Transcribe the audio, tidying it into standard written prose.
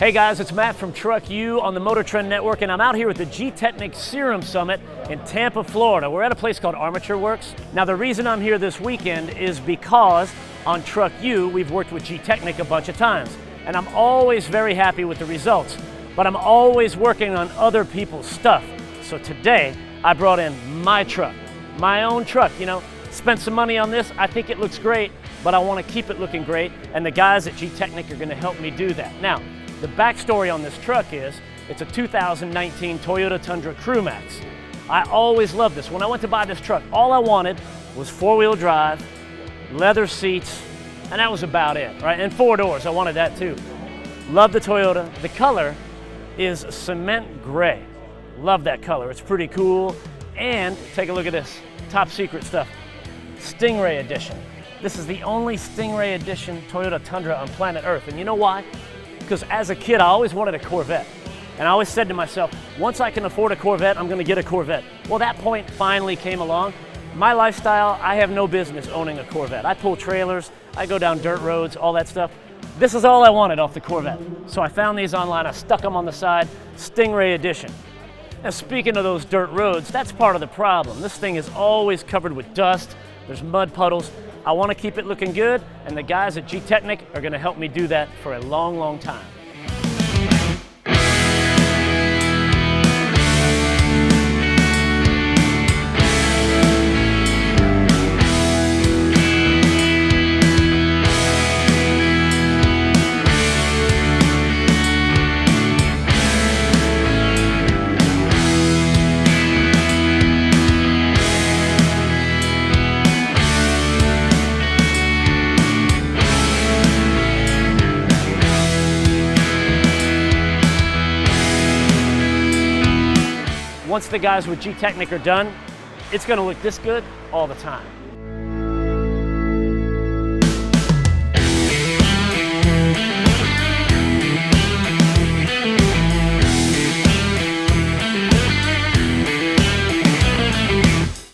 Hey guys, it's Matt from Truck U on the Motor Trend Network, and I'm out here at the Gtechniq Serum Summit in Tampa, Florida. We're at a place called Armature Works. Now the reason I'm here this weekend is because on Truck U, we've worked with Gtechniq a bunch of times, and I'm always very happy with the results, but I'm always working on other people's stuff. So today, I brought in my truck, my own truck, spent some money on this. I think it looks great, but I want to keep it looking great, and the guys at Gtechniq are going to help me do that. Now, the backstory on this truck is, it's a 2019 Toyota Tundra Crew Max. I always loved this. When I went to buy this truck, all I wanted was four-wheel drive, leather seats, and that was about it, right? And four doors, I wanted that too. Love the Toyota. The color is cement gray. Love that color, it's pretty cool. And take a look at this, top secret stuff. Stingray Edition. This is the only Stingray Edition Toyota Tundra on planet Earth, and you know why? Because as a kid, I always wanted a Corvette. And I always said to myself, once I can afford a Corvette, I'm going to get a Corvette. Well, that point finally came along. My lifestyle, I have no business owning a Corvette. I pull trailers, I go down dirt roads, all that stuff. This is all I wanted off the Corvette. So I found these online, I stuck them on the side, Stingray Edition. Now speaking of those dirt roads, that's part of the problem. This thing is always covered with dust, there's mud puddles. I want to keep it looking good, and the guys at Gtechniq are going to help me do that for a long, long time. Once the guys with Gtechniq are done, it's going to look this good all the time.